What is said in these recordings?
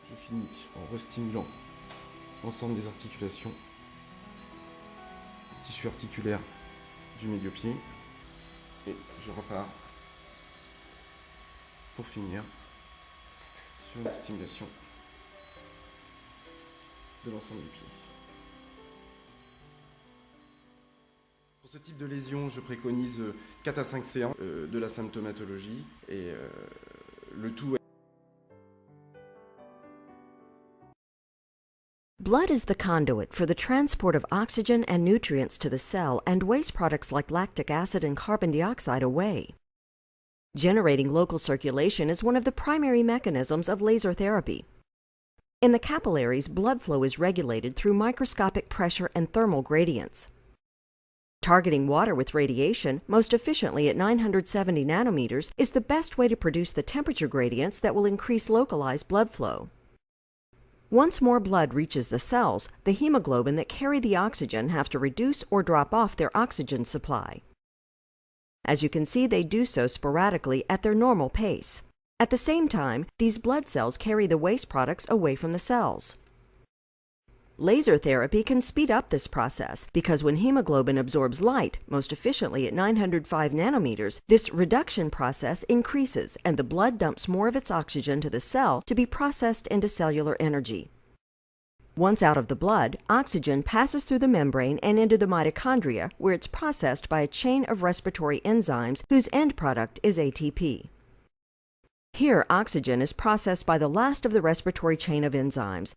Je finis en restimulant l'ensemble des articulations, tissu articulaire du médio-pied, et je repars pour finir sur une stimulation de l'ensemble du pied. Pour ce type de lésion, je préconise 4 à 5 séances de la symptomatologie et le tout. Blood is the conduit for the transport of oxygen and nutrients to the cell and waste products like lactic acid and carbon dioxide away. Generating local circulation is one of the primary mechanisms of laser therapy. In the capillaries, blood flow is regulated through microscopic pressure and thermal gradients. Targeting water with radiation, most efficiently at 970 nanometers, is the best way to produce the temperature gradients that will increase localized blood flow. Once more blood reaches the cells, the hemoglobin that carry the oxygen have to reduce or drop off their oxygen supply. As you can see, they do so sporadically at their normal pace. At the same time, these blood cells carry the waste products away from the cells. Laser therapy can speed up this process because when hemoglobin absorbs light, most efficiently at 905 nanometers, this reduction process increases and the blood dumps more of its oxygen to the cell to be processed into cellular energy. Once out of the blood, oxygen passes through the membrane and into the mitochondria, where it's processed by a chain of respiratory enzymes whose end product is ATP. Here, oxygen is processed by the last of the respiratory chain of enzymes.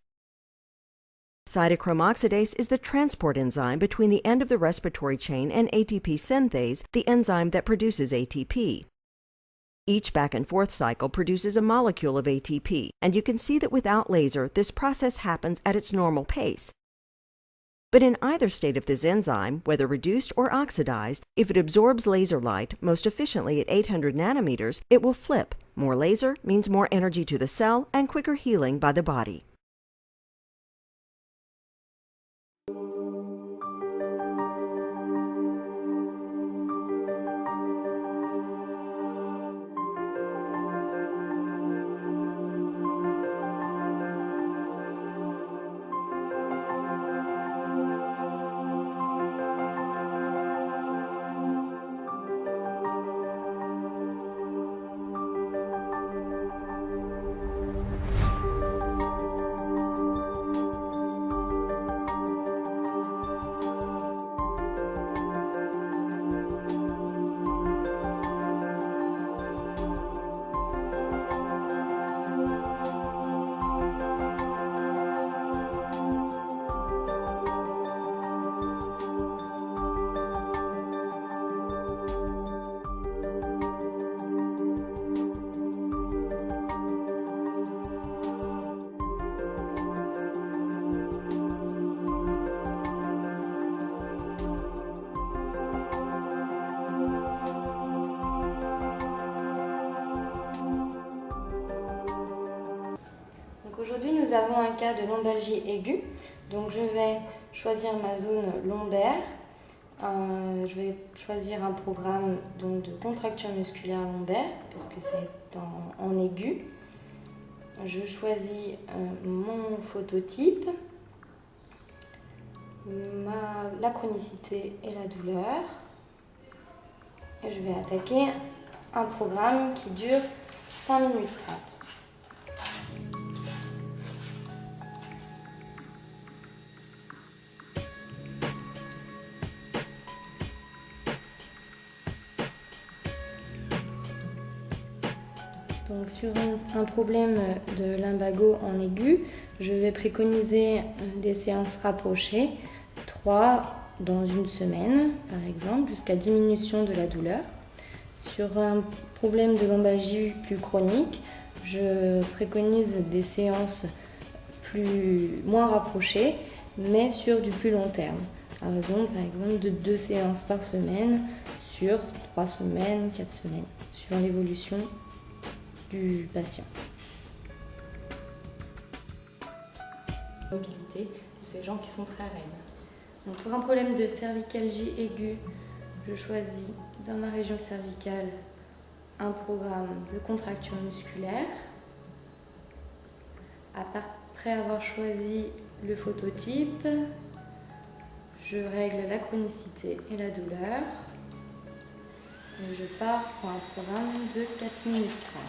Cytochrome oxidase is the transport enzyme between the end of the respiratory chain and ATP synthase, the enzyme that produces ATP. Each back and forth cycle produces a molecule of ATP, and you can see that without laser, this process happens at its normal pace. But in either state of this enzyme, whether reduced or oxidized, if it absorbs laser light, most efficiently at 800 nanometers, it will flip. More laser means more energy to the cell and quicker healing by the body. Aujourd'hui, nous avons un cas de lombalgie aiguë. Donc, je vais choisir ma zone lombaire. Je vais choisir un programme donc, de contracture musculaire lombaire parce que c'est en aigu. Je choisis mon phototype, la chronicité et la douleur. Et je vais attaquer un programme qui dure 5 minutes 30. Donc sur un problème de lumbago en aigu, je vais préconiser des séances rapprochées, 3 dans une semaine par exemple, jusqu'à diminution de la douleur. Sur un problème de lombalgie plus chronique, je préconise des séances moins rapprochées, mais sur du plus long terme, à raison par exemple de 2 séances par semaine sur 3 semaines, 4 semaines, suivant l'évolution du patient. Mobilité de ces gens qui sont très raides. Donc pour un problème de cervicalgie aiguë, je choisis dans ma région cervicale un programme de contraction musculaire. Après avoir choisi le phototype, je règle la chronicité et la douleur. Et je pars pour un programme de 4 minutes 30.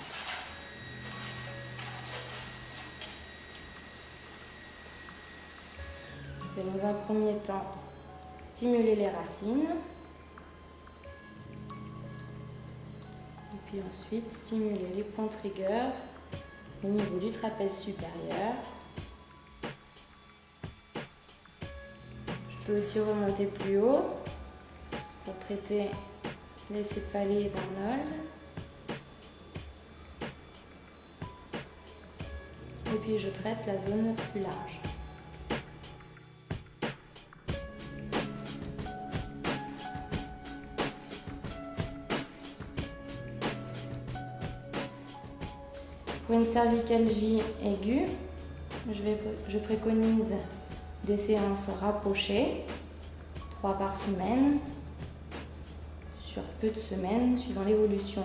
Je vais dans un premier temps stimuler les racines. Et puis ensuite stimuler les points triggers au niveau du trapèze supérieur. Je peux aussi remonter plus haut pour traiter les céphalées et d'Arnold. Et puis je traite la zone plus large. Pour une cervicalgie aiguë, je préconise des séances rapprochées, 3 par semaine, sur peu de semaines, suivant l'évolution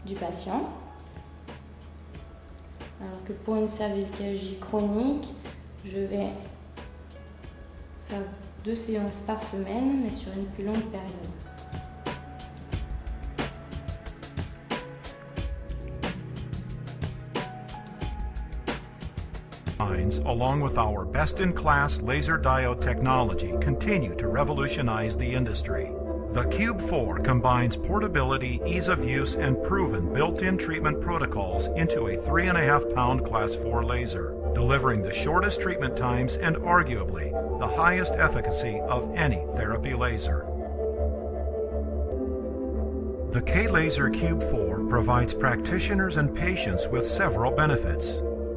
du patient. Alors que pour une cervicalgie chronique, je vais faire 2 séances par semaine, mais sur une plus longue période. Along with our best-in-class laser diode technology, continue to revolutionize the industry. The Cube 4 combines portability, ease of use, and proven built-in treatment protocols into a 3.5-pound Class 4 laser, delivering the shortest treatment times and arguably the highest efficacy of any therapy laser. The KLaser Cube 4 provides practitioners and patients with several benefits.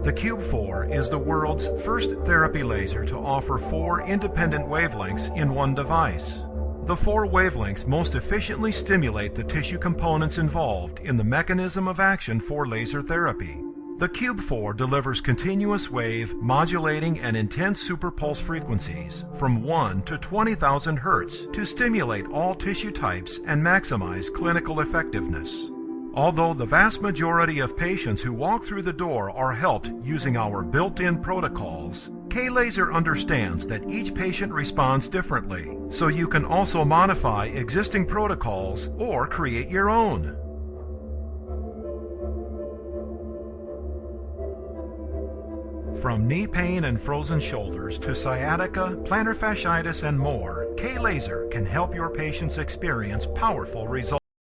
The Cube 4 is the world's first therapy laser to offer 4 independent wavelengths in one device. The 4 wavelengths most efficiently stimulate the tissue components involved in the mechanism of action for laser therapy. The Cube 4 delivers continuous wave, modulating and intense superpulse frequencies from 1 to 20,000 Hz to stimulate all tissue types and maximize clinical effectiveness. Although the vast majority of patients who walk through the door are helped using our built-in protocols, KLaser understands that each patient responds differently, so you can also modify existing protocols or create your own. From knee pain and frozen shoulders to sciatica, plantar fasciitis, and more, KLaser can help your patients experience powerful results.